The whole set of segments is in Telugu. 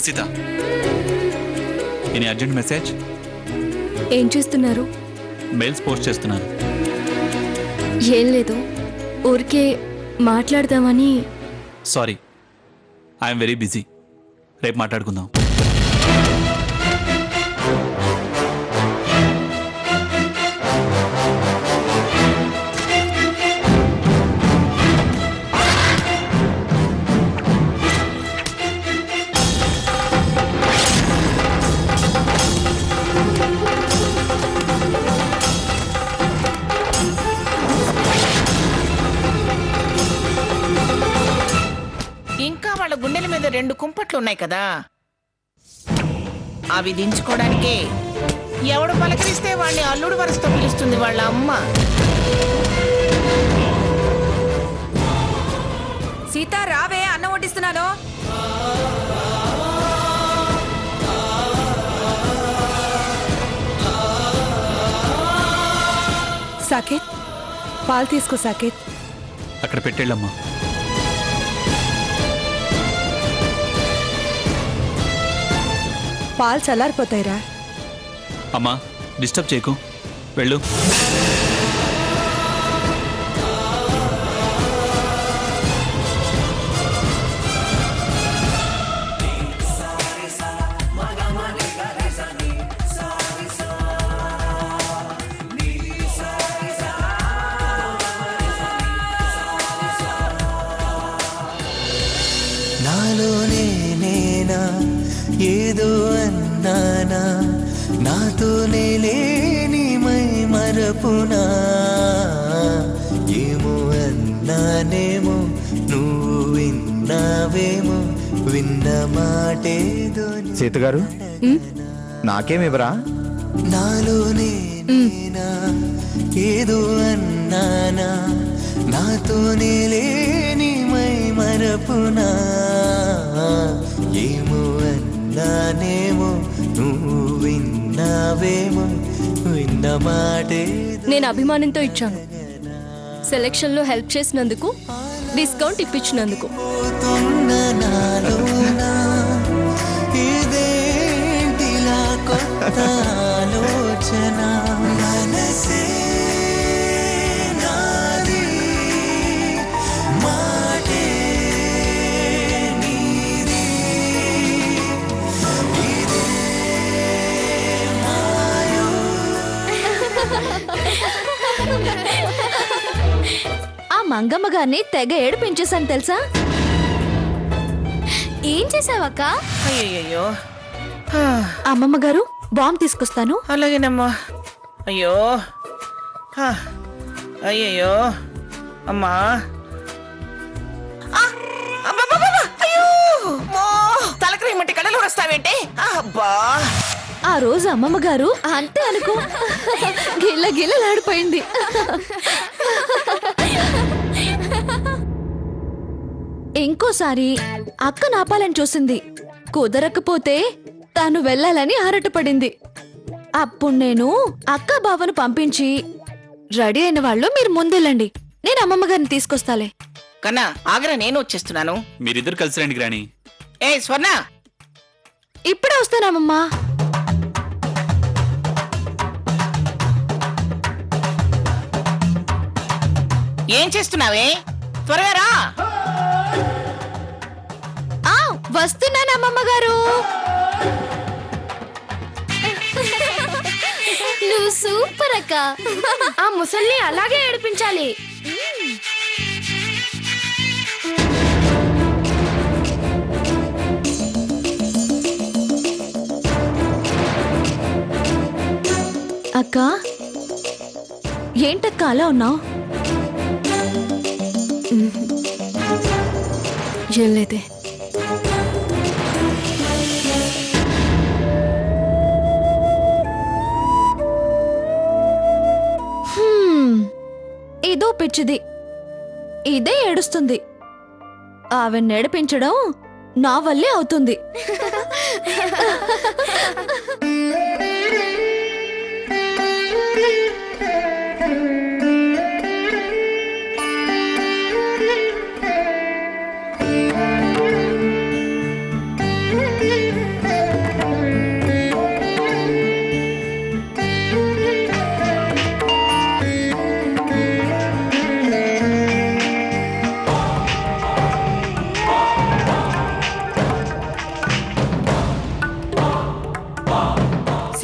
Sita, any urgent message? ఏం చేస్తున్నారు? మెయిల్స్ పోస్ట్ చేస్తున్నాను. ఏం లేదు, ఊరికే మాట్లాడదామని. Sorry, I'm very busy. రేపు మాట్లాడుకుందాం. ఇంకా వాళ్ళ గుండెల మీద 2 కుంపట్లు ఉన్నాయి కదా, అవి దించుకోవడానికే ఎవడు పలకరిస్తే వాడిని అల్లుడు వరుసతో పిలుస్తుంది వాళ్ళ అమ్మ. సీత రావే, అన్నం వడ్డిస్తున్నాను. సాకేత్, పాలు తీసుకో సాకేత్. అక్కడ పెట్టేళ్ళమ్మా. పాలు చల్లారిపోతాయిరా. అమ్మా, డిస్టర్బ్ చేయకు, వెళ్ళు. నాలోనే నేనా ఏదో అన్నానా, నాతోనే లేని మై మరపునా, ఏమో అన్నానేమో నువ్వు విన్నావేమో, విన్న మాటేదో. సీత గారు, నాకేమివ్వరా? నాలోనే నేనా ఏదో అన్నానా, నాతోనే లేని మై మరపునా, ఏమో అన్నానేమో నువ్వు విన్నావేమో, విన్న మాటే. నేను అభిమానంతో ఇచ్చాను. సెలక్షన్లో హెల్ప్ చేసినందుకు, డిస్కౌంట్ ఇప్పించినందుకు. పోతున్న నాలోనా ఇదేంటిలా కొత్త ఆలోచన, మనసే నాది మాటే నీది, ఇదే మాయో. ఆ మంగమ్మ గారిని తెగ ఏడిపించేశాను తెలుసా? ఏం చేసావక్క? అయ్యయ్యో, అమ్మమ్మ గారు, బాంబు తీసుకొస్తాను. అలాగేనమ్మా. అయ్యో, అయ్యయ్యో అమ్మా. అయ్యో, తలకరి మట్టి కళ్ళలో వస్తావేంటి? అబ్బా, ఆ రోజు అమ్మమ్మ గారు అంతే అనుకో, గిల్ల గిల్లలాడిపోయింది. ఇంకోసారి అక్క నాపాలని చూసింది, కుదరకపోతే తాను వెళ్ళాలని ఆరటపడింది. అప్పుడు నేను అక్క బావను పంపించి, రెడీ అయిన వాళ్ళు మీరు ముందెళ్ళండి, నేను అమ్మమ్మ గారిని తీసుకొస్తాలే. కన్నా ఆగరా, నేను వచ్చేస్తున్నాను. మీరిద్దరు కలిసి రండి గ్రాని. ఏ స్వర్ణ, ఇప్పుడే వస్తానమ్మమ్మా. ఏం చేస్తున్నావే? త్వరగా రా. వస్తున్నాను అమ్మమ్మ గారు. నువ్వు సూపర్ అక్క. ఆ ముసల్ని అలాగే ఏడిపించాలి. అక్క, ఏంటక్క అలా ఉన్నావు? ఏం లేదే. ఏదో పిచ్చిది, ఇదే ఏడుస్తుంది. ఆవిడ నడిపించడం నా వల్లే అవుతుంది.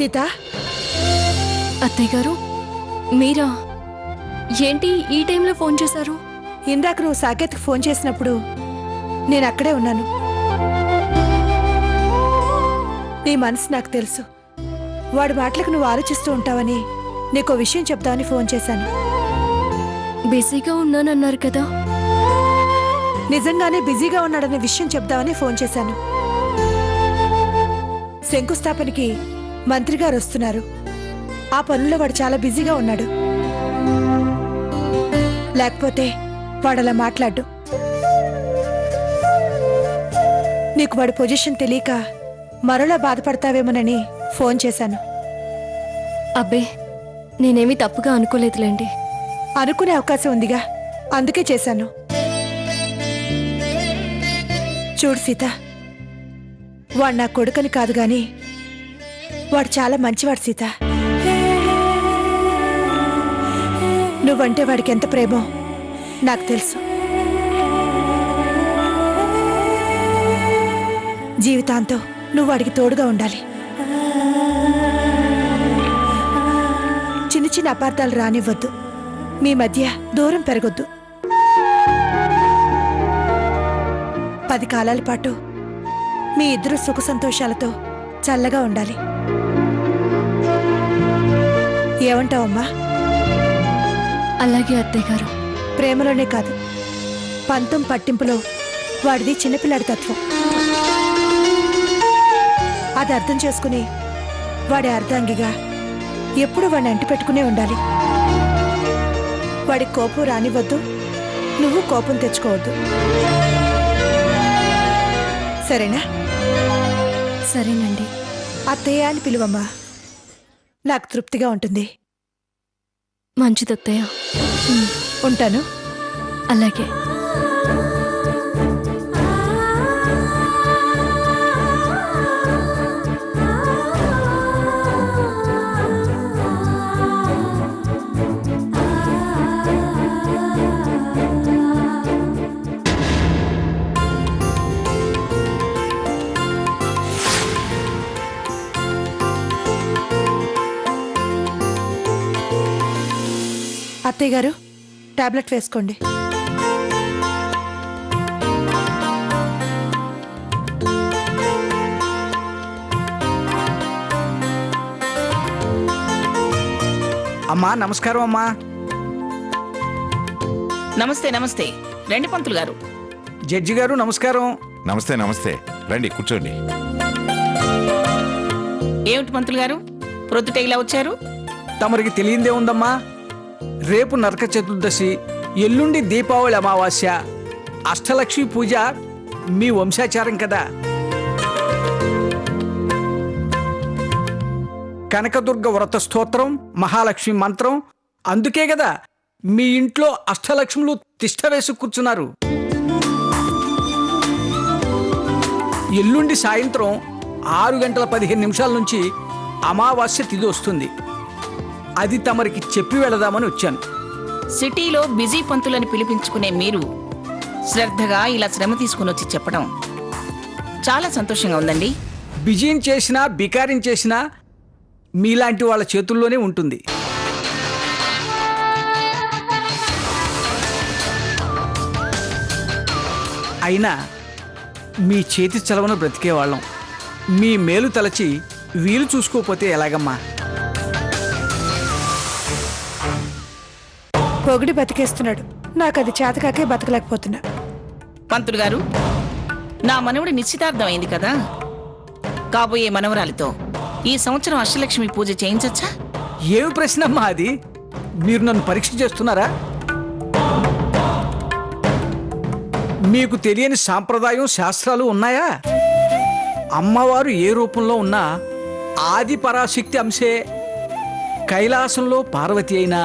సీత అత్తయ్య గారు మీరా ఏంటి ఈ టైంలో ఫోన్ చేశారు? ఇందాక నువ్వు సాకేత్కి ఫోన్ చేసినప్పుడు నేను అక్కడే ఉన్నాను. నీ మనసు నాకు తెలుసు. వాడి మాటలకు నువ్వు ఆలోచిస్తూ ఉంటావని నీకో విషయం చెప్తామని ఫోన్ చేశాను. బిజీగా ఉన్నానన్నారు కదా. నిజంగానే బిజీగా ఉన్నాడనే విషయం చెప్దామని ఫోన్ చేశాను. శంకుస్థాపనకి మంత్రి గారు వస్తున్నారు. ఆ పనుల్లో వాడు చాలా బిజీగా ఉన్నాడు. లేకపోతే వాడలా మాట్లాడు. నీకు వాడి పొజిషన్ తెలియక మరోలా బాధపడతావేమోనని ఫోన్ చేశాను. అబ్బే నేనేమీ తప్పుగా అనుకోలేదులేండి. అనుకునే అవకాశం ఉందిగా, అందుకే చేశాను. చూడు సీత, వాడు నా కొడుకని కాదు గాని వాడు చాలా మంచివాడు సీత. నువ్వంటే వాడికి ఎంత ప్రేమో నాకు తెలుసు. జీవితాంతం నువ్వు వాడికి తోడుగా ఉండాలి. చిన్న చిన్న అపార్థాలు రానివ్వద్దు. మీ మధ్య దూరం పెరగొద్దు. 10 కాలాల పాటు మీ ఇద్దరు సుఖ సంతోషాలతో చల్లగా ఉండాలి. ఏమంటావమ్మా? అలాగే అత్తయ్య గారు. ప్రేమలోనే కాదు, పంతం పట్టింపులో వాడిది చిన్నపిల్లాడి తత్వం. అది అర్థం చేసుకుని వాడి అర్ధాంగిగా ఎప్పుడు వాడిని అంటి పెట్టుకునే ఉండాలి. వాడి కోపం రానివ్వద్దు, నువ్వు కోపం తెచ్చుకోవద్దు. సరేనా? సరేనండి. అత్తయ్య అని పిలువమ్మా, నాకు తృప్తిగా ఉంటుంది. మంచిదత్తయ్య. ఉంటాను. అలాగే. అత్తయ్య గారు, టాబ్లెట్ వేసుకోండి. అమ్మా నమస్కారం. అమ్మా నమస్తే నమస్తే. రండి పంతులు గారు. జడ్జి గారు నమస్కారం. నమస్తే నమస్తే, రండి కూర్చోండి. ఏమిటి పంతులు గారు, ప్రొద్దుట ఇలా వచ్చారు? తమరికి తెలియందే ఉందమ్మా. రేపు నరక చతుర్దశి, ఎల్లుండి దీపావళి అమావాస్య, అష్టలక్ష్మి పూజ మీ వంశాచారం కదా. కనకదుర్గ వ్రత స్తోత్రం, మహాలక్ష్మి మంత్రం, అందుకే కదా మీ ఇంట్లో అష్టలక్ష్ములు తిష్ట వేసి కూర్చున్నారు. ఎల్లుండి సాయంత్రం 6:15 నుంచి అమావాస్య తిథి వస్తుంది. అది తమరికి చెప్పి వెళదామని వచ్చాను. సిటీలో బిజీ పంతులని పిలిపించుకునే మీరు శ్రద్ధగా ఇలా శ్రమ తీసుకుని వచ్చి చెప్పడం చాలా సంతోషంగా ఉందండి. బిజీని చేసినా బికారిని చేసినా మీలాంటి వాళ్ళ చేతుల్లోనే ఉంటుంది. అయినా మీ చేతి చలవన బ్రతికేవాళ్ళం. మీ మేలు తలచి వీలు చూసుకోకపోతే ఎలాగమ్మా? పొగిడి బతికేస్తున్నాడు. నాకు అది చేతకాకే బతకలేకపోతున్నా. పంతులు గారు, నా మనవడి నిశ్చితార్థం అయింది కదా. కాబోయే మనవరాలితో ఈ సంవత్సరం అష్టలక్ష్మి పూజ చేయించచ్చా? ఏమి ప్రశ్నమ్మా అది? మీరు నన్ను పరీక్ష చేస్తున్నారా? మీకు తెలియని సాంప్రదాయం శాస్త్రాలు ఉన్నాయా? అమ్మవారు ఏ రూపంలో ఉన్నా ఆది పరాశక్తి అంశే. కైలాసంలో పార్వతి అయినా,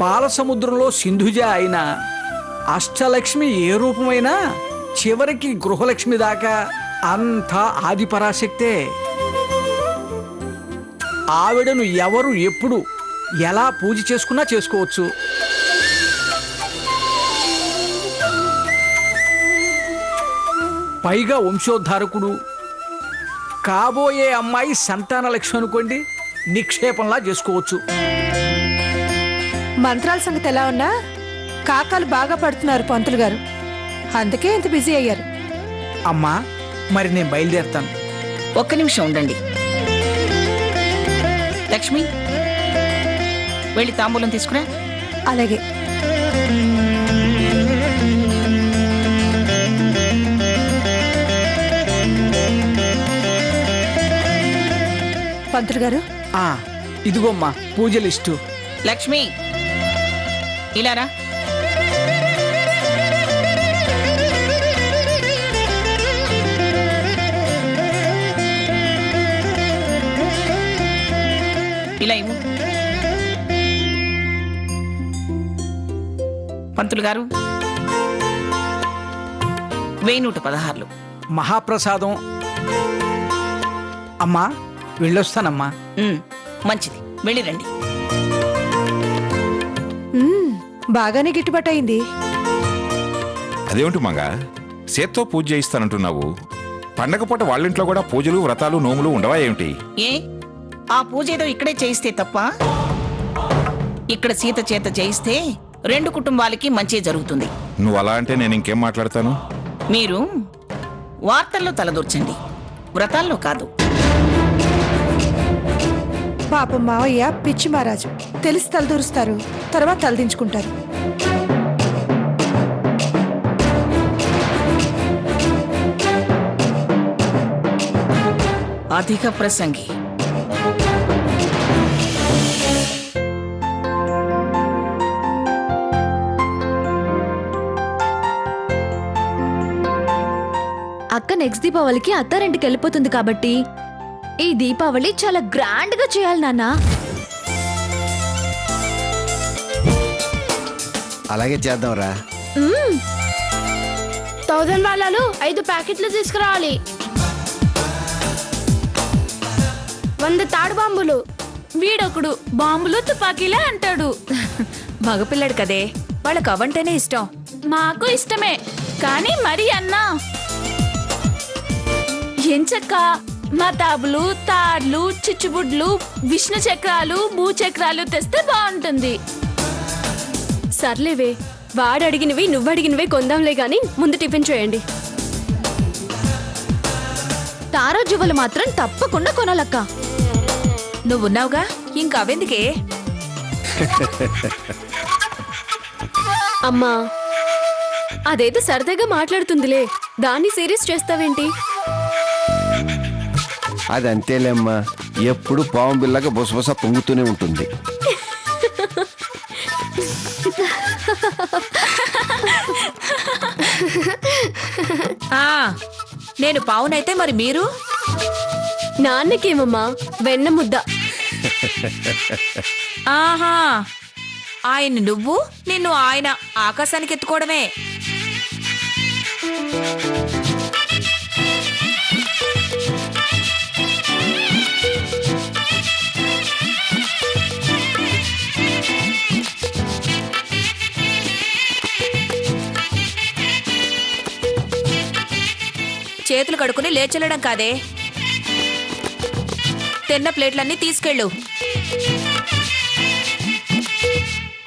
పాల సముద్రంలో సింధుజ అయినా, అష్టలక్ష్మి ఏ రూపమైనా చివరికి గృహలక్ష్మి దాకా అంతా ఆది పరాశక్తే. ఆవిడను ఎవరు ఎప్పుడు ఎలా పూజ చేసుకున్నా చేసుకోవచ్చు. పైగా వంశోద్ధారకుడు కాబోయే అమ్మాయి సంతాన లక్ష్మి అనుకోండి, నిక్షేపంలా చేసుకోవచ్చు. మంత్రాల సంగతి ఎలా ఉన్నా కాకాలు బాగా పడుతున్నారు పంతులు గారు, అందుకే ఇంత బిజీ అయ్యారు. అమ్మా, మరి నేను బయలుదేరుతాను. ఒక్క నిమిషం ఉండండి. లక్ష్మి, వెళ్ళి తాంబూలం తీసుకురా. అలాగే. పంతులు గారు, ఆ, ఇదిగోమ్మా పూజ లిస్టు. లక్ష్మి, ఇలా రా. ఇలా ఇవ్వు. పంతులు గారు, 1116. మహాప్రసాదం. అమ్మా, వెళ్ళొస్తానమ్మా. మంచిది, వెళ్ళిరండి. బాగానే గిట్టుబాటు అయింది. అదేమిటి మంగ, చేత్తో పూజ చేయిస్తానంటున్నావు? పండగ పూట వాళ్ళింట్లో కూడా పూజలు వ్రతాలు నోములు ఉండవా ఏమిటి? ఏ, ఆ పూజ ఏదో ఇక్కడే చేయిస్తే తప్ప? ఇక్కడ సీత చేత చేయిస్తే 2 కుటుంబాలకి మంచి జరుగుతుంది. నువ్వు అలా అంటే నేను ఇంకేం మాట్లాడతాను? మీరు వార్తల్లో తలదూర్చండి, వ్రతాల్లో కాదు. పాపం మావయ్య పిచ్చి మహారాజు, తెలిసి తలదూరుస్తారు, తర్వాత తలదించుకుంటారు. అధిక ప్రసంగి. అక్క నెక్స్ట్ దీపావళికి అత్తారింటికి వెళ్ళిపోతుంది కాబట్టి ఈ దీపావళి చాలా గ్రాండ్ గా చేయాలి నాన్న. అలాగే చేద్దాంరా. 1000 బాలాలు 5 ప్యాకెట్లు తీసుకురావాలి. 100 తాడు బాంబులు. వీడొకడు బాంబులు తుపాకీలే అంటాడు. మగపిల్లడు కదే, వాళ్ళకు అవంటేనే ఇష్టం. మాకు ఇష్టమే, కానీ మరి అన్నా ఎంచక్క మతాబులు, తాడ్లు, చిచ్చుబుడ్లు, విష్ణు చక్రాలు, భూచక్రాలు తెస్తే బాగుంటుంది. సర్లేవే, వాడు అడిగినవి నువ్వు అడిగినవే కొందాంలే గాని ముందు టిఫిన్ చేయండి. తారా జువ్వలు మాత్రం తప్పకుండా కొనాలక్క. నువ్వున్నావుగా, ఇంకా అవెందుకే? అమ్మా, అదేదో సరదాగా మాట్లాడుతుందిలే, దాన్ని సీరియస్ చేస్తావేంటి? అది అంతేలేమ్మా, ఎప్పుడు పాము బిల్లగా బొసబొస పొంగుతూనే ఉంటుంది. ఆ, నేను పావునైతే మరి మీరు? నాన్నకేమమ్మా వెన్న ముద్ద. ఆహా, ఆయన నువ్వు, నిన్ను ఆయన ఆకాశానికి ఎత్తుకోవడమే. చేతులు కడుక్కుని లేచెల్లడం కాదే, తిన్న ప్లేట్లన్నీ తీసుకెళ్ళు.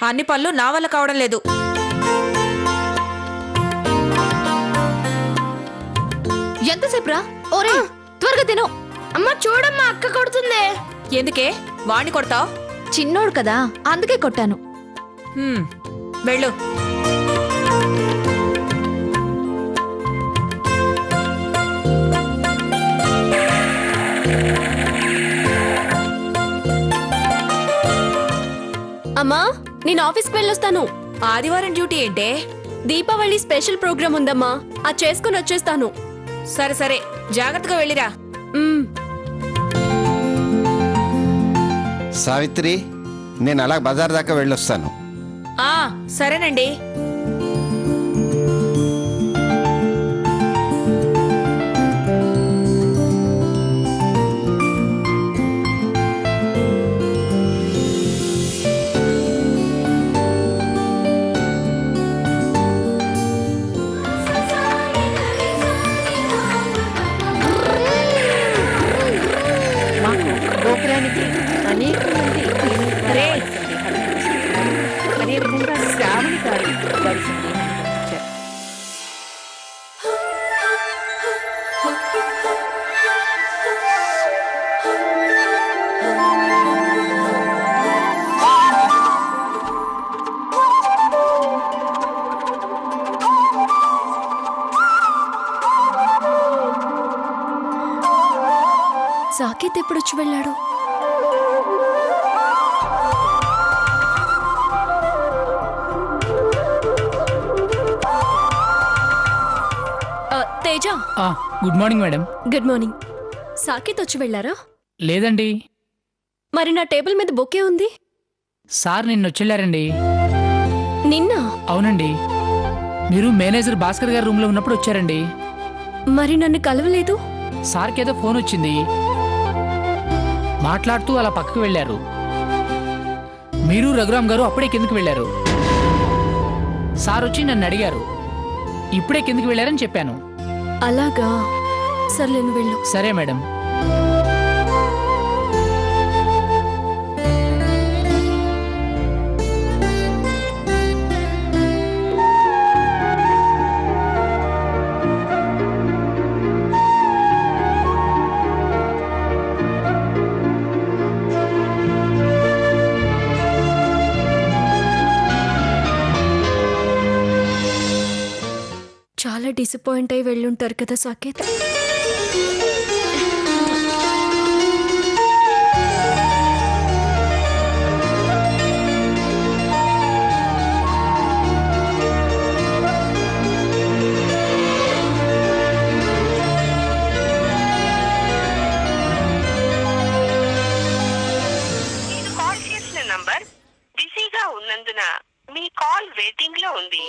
అన్ని పనులు నా వల్ల కావడం లేదు. ఎంతసేపు రా? ఓరే త్వరగా తిను. అమ్మ చూడమ్మా, అక్క కొడుతుంది. ఎందుకే వాణ్ణి కొడతావు? చిన్నోడు కదా, అందుకే కొట్టాను. వెళ్ళు. అమ్మా, నేను ఆఫీస్కి వెళ్ళొస్తాను. ఆదివారం డ్యూటీ ఏంటే? దీపావళి స్పెషల్ ప్రోగ్రామ్ ఉందమ్మా, అది చేసుకుని వచ్చేస్తాను. సరే సరే, జాగ్రత్తగా వెళ్ళిరా. సావిత్రి, నేను అలా బజార్ దాకా వెళ్ళొస్తాను. ఆ, సరేనండి. సాకేత్ ఎప్పుడొచ్చి వెళ్ళాడు? Teja, good morning madam. Good morning. Saketh వచ్చి వెళ్ళారా? లేదండి, మరి నా టేబుల్ మీద బొకే ఉంది. సార్ నిన్న వచ్చెళ్ళారండి. నిన్న? అవునండి, మీరు మేనేజర్ భాస్కర్ గారి రూమ్ లో ఉన్నప్పుడు వచ్చారండి. మరి నన్ను కలవలేదు. సార్కి ఏదో ఫోన్ వచ్చింది, మాట్లాడుతూ అలా పక్కకు వెళ్ళారు. మీరు రఘురామ్ గారు అప్పుడే కిందకి వెళ్ళారు. సార్ వచ్చి నన్ను అడిగారు, ఇప్పుడే కిందకి వెళ్ళారని చెప్పాను. అలాగా, సర్లే నువ్వు వెళ్ళు. సరే మేడం. చాలా డిసప్పాయింట్ అయి వెళ్ళుంటారు కదా సాకేత్. మీరు కాల్ చేసిన నంబర్ బిజీగా ఉన్నందున మీ కాల్ వెయిటింగ్ లో ఉంది.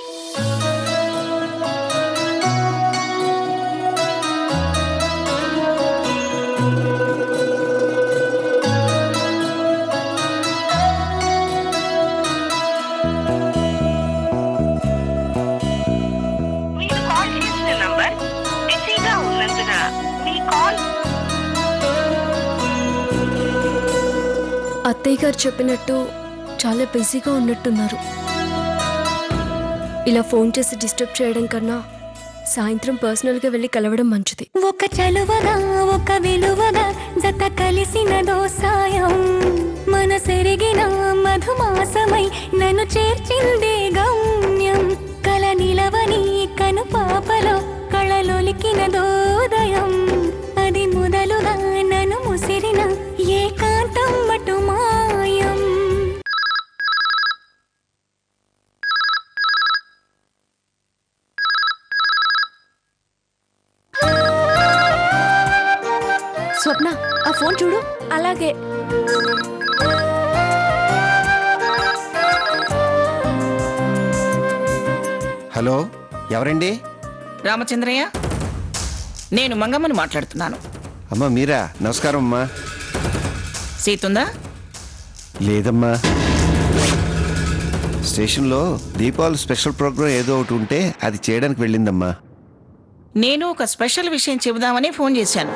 మీరు కాల్ చేసిన నంబర్ బిజీగా ఉన్నందున మీ కాల్. అత్తయ్య గారు చెప్పినట్టు చాలా బిజీగా ఉన్నట్టున్నారు. ఇలా ఫోన్ చేసి డిస్టర్బ్ చేయడం కన్నా సాయంత్రం పర్సనల్గా వెళ్ళి కలవడం మంచిది. ఒక చలువగా ఒక విలువగా జత కలిసినదో సాయం, మనసెరిగిన మధుమాసమై నన్ను చేర్చిందే గమ్యం. కల నిలవని కను పాపలో కళలొలికినదోదయం, అది మొదలుగా నన్ను ముసిరిన ఏకాంతం మటు మాయం. స్వప్న, ఆ ఫోన్ చూడు. అలాగే. హలో, ఎవరండి? రామచంద్రయ్య, నేను మంగమ్మని మాట్లాడుతున్నాను. అమ్మా మీరా? నమస్కారం అమ్మా. సీతుందా? లేదమ్మా, స్టేషన్లో దీపావళి స్పెషల్ ప్రోగ్రాం ఏదో ఒకటి ఉంటే అది చేయడానికి వెళ్ళిందమ్మా. నేను ఒక స్పెషల్ విషయం చెబుదామని ఫోన్ చేశాను.